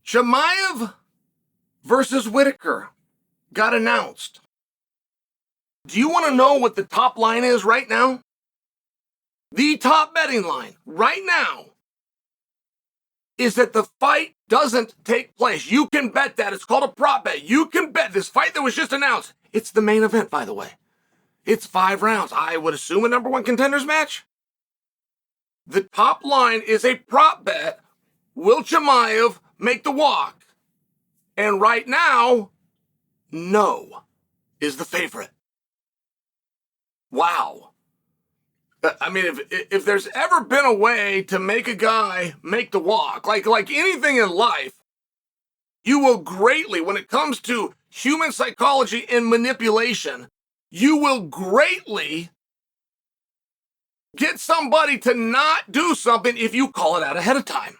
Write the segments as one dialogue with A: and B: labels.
A: Chimaev versus Whittaker got announced. Do you want to know what the top line is right now? The top betting line right now is that the fight doesn't take place. You can bet that. It's called a prop bet. You can bet this fight that was just announced. It's the main event, by the way. It's 5 rounds. I would assume a number 1 contenders match. The top line is a prop bet. Will Chimaev make the walk? And right now, no is the favorite. Wow. I mean, if there's ever been a way to make a guy make the walk, like anything in life, you will greatly, when it comes to human psychology and manipulation, you will greatly get somebody to not do something if you call it out ahead of time.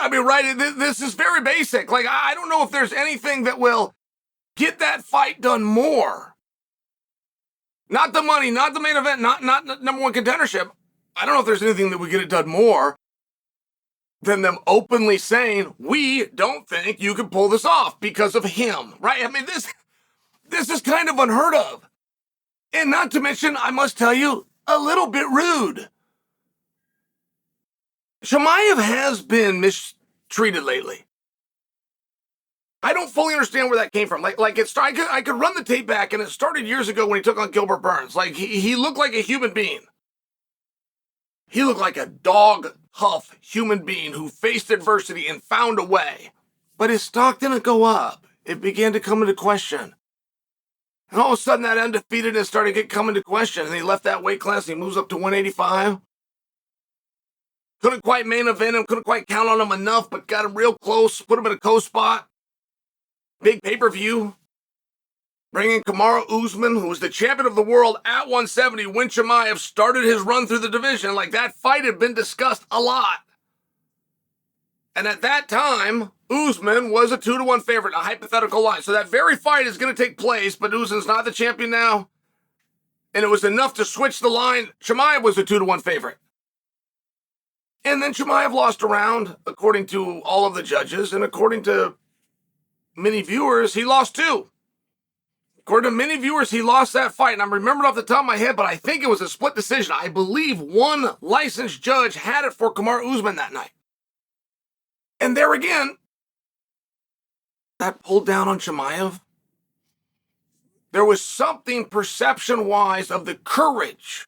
A: I mean, right, this is very basic. Like, I don't know if there's anything that will get that fight done more. Not the money, not the main event, not number 1 contendership. I don't know if there's anything that would get it done more than them openly saying, we don't think you can pull this off because of him, right? I mean, this is kind of unheard of. And not to mention, I must tell you, a little bit rude. Chimaev has been mistreated lately. I don't fully understand where that came from. I could run the tape back, and it started years ago when he took on Gilbert Burns. Like, he looked like a human being. He looked like a dog huff human being who faced adversity and found a way. But his stock didn't go up. It began to come into question. And all of a sudden, that undefeatedness started to come into question, and he left that weight class, and he moves up to 185. Couldn't quite main event him, couldn't quite count on him enough, but got him real close, put him in a co-spot. Big pay-per-view. Bring in Kamaru Usman, who was the champion of the world at 170 when Chimaev started his run through the division. Like, that fight had been discussed a lot. And at that time, Usman was a 2-1 favorite, a hypothetical line. So that very fight is going to take place, but Usman's not the champion now. And it was enough to switch the line. Chimaev was a 2-1 favorite. And then Chimaev lost a round, according to all of the judges, and according to many viewers, he lost 2. According to many viewers, he lost that fight. And I'm remembering off the top of my head, but I think it was a split decision. I believe one licensed judge had it for Kamaru Usman that night. And there again, that pulled down on Chimaev. There was something perception-wise of the courage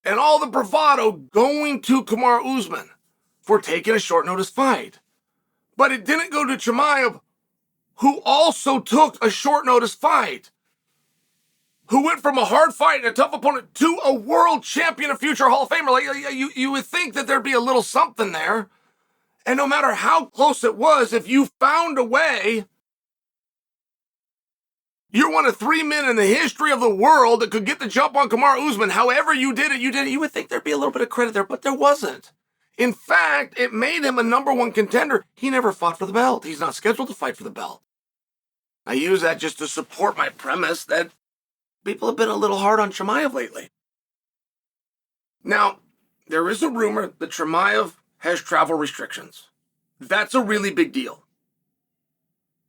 A: and all the bravado going to Kamaru Usman for taking a short-notice fight. But it didn't go to Chimaev, who also took a short-notice fight, who went from a hard fight and a tough opponent to a world champion and future Hall of Famer. Like, you would think that there'd be a little something there. And no matter how close it was, if you found a way, you're one of 3 men in the history of the world that could get the jump on Kamaru Usman. However you did it, you would think there'd be a little bit of credit there, but there wasn't. In fact, it made him a number 1 contender. He never fought for the belt. He's not scheduled to fight for the belt. I use that just to support my premise that people have been a little hard on Chimaev lately. Now, there is a rumor that Chimaev has travel restrictions. That's a really big deal.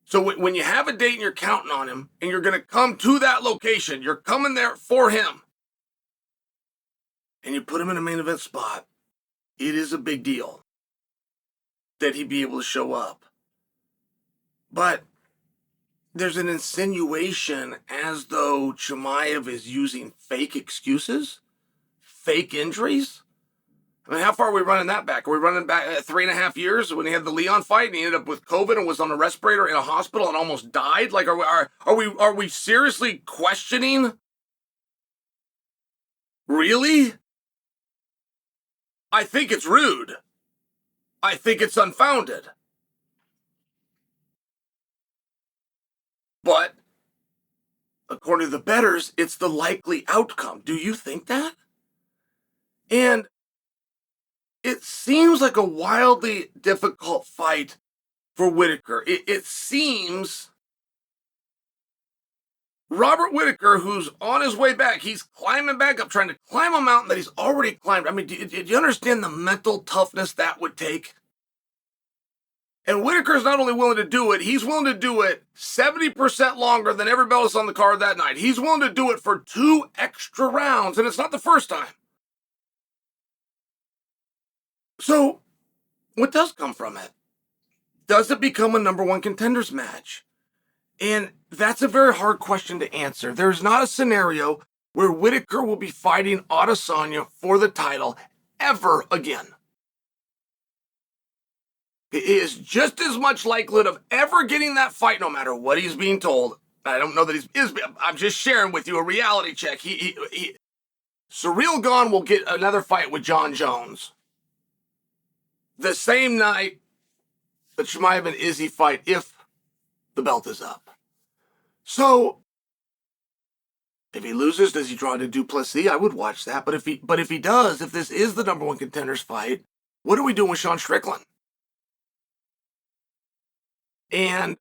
A: So when you have a date and you're counting on him, and you're going to come to that location, you're coming there for him, and you put him in a main event spot, it is a big deal that he be able to show up. But there's an insinuation as though Chimaev is using fake excuses, fake injuries. I mean, how far are we running that back? Are we running back 3.5 years when he had the Leon fight and he ended up with COVID and was on a respirator in a hospital and almost died? Like, are we seriously questioning? Really? I think it's rude. I think it's unfounded. But according to the bettors, it's the likely outcome. Do you think that? And it seems like a wildly difficult fight for Whittaker. It seems Robert Whittaker, who's on his way back, he's climbing back up, trying to climb a mountain that he's already climbed. I mean, do you understand the mental toughness that would take? And Whittaker's not only willing to do it, he's willing to do it 70% longer than everybody else on the card that night. He's willing to do it for 2 extra rounds, and it's not the first time. So, what does come from it? Does it become a number one contenders match? And that's a very hard question to answer. There's not a scenario where Whittaker will be fighting Adesanya for the title ever again. It is just as much likelihood of ever getting that fight, no matter what he's being told. I don't know that I'm just sharing with you a reality check. Surreal Gone will get another fight with Jon Jones the same night the Chimaev and Izzy fight, if the belt is up. So, if he loses, does he draw to Duplessis? I would watch that. But if he does, if this is the number one contenders fight, what are we doing with Sean Strickland? And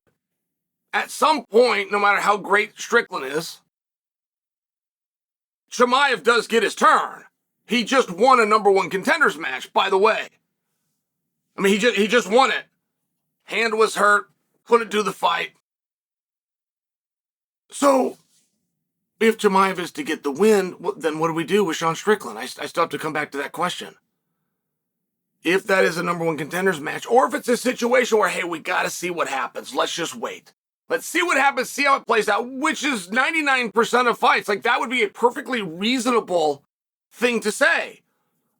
A: at some point, no matter how great Strickland is, Chimaev does get his turn. He just won a number one contenders match, by the way. I mean, he just won it. Hand was hurt, couldn't do the fight. So, if Chimaev is to get the win, then what do we do with Sean Strickland? I still have to come back to that question. If that is a number one contenders match, or if it's a situation where, hey, we got to see what happens. Let's just wait. Let's see what happens, see how it plays out, which is 99% of fights. Like, that would be a perfectly reasonable thing to say.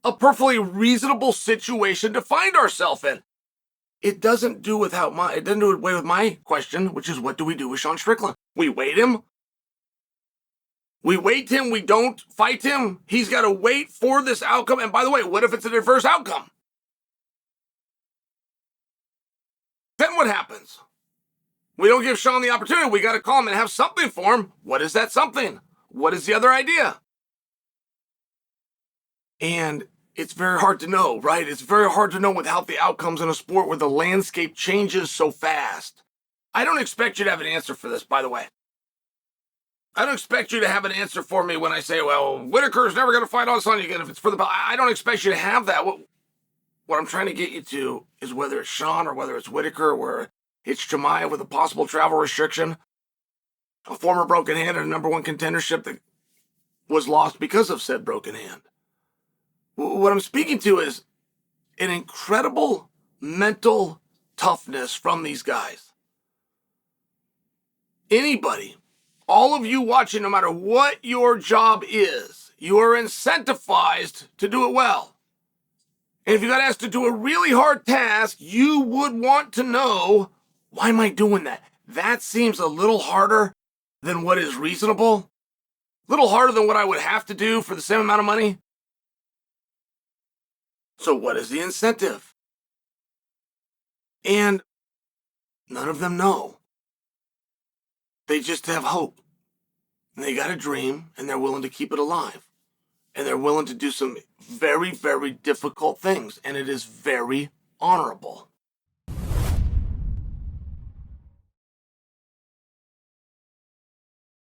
A: A perfectly reasonable situation to find ourselves in. It doesn't do away with my question, which is, what do we do with Sean Strickland? We wait him. We wait him. We don't fight him. He's got to wait for this outcome. And by the way, what if it's an adverse outcome? Then what happens? We don't give Sean the opportunity. We got to call him and have something for him. What is that something? What is the other idea? And it's very hard to know, right? It's very hard to know without the outcomes in a sport where the landscape changes so fast. I don't expect you to have an answer for this, by the way. I don't expect you to have an answer for me when I say, well, Whittaker's never going to fight Adesanya again if it's for the belt. I don't expect you to have that. What I'm trying to get you to is whether it's Sean or whether it's Whittaker, where it's Chimaev with a possible travel restriction, a former broken hand, and a number one contendership that was lost because of said broken hand. What I'm speaking to is an incredible mental toughness from these guys. Anybody, all of you watching, no matter what your job is, you are incentivized to do it well. And if you got asked to do a really hard task, you would want to know, why am I doing that? That seems a little harder than what is reasonable. A little harder than what I would have to do for the same amount of money. So what is the incentive? And none of them know. They just have hope. And they got a dream, and they're willing to keep it alive. And they're willing to do some very, very difficult things. And it is very honorable.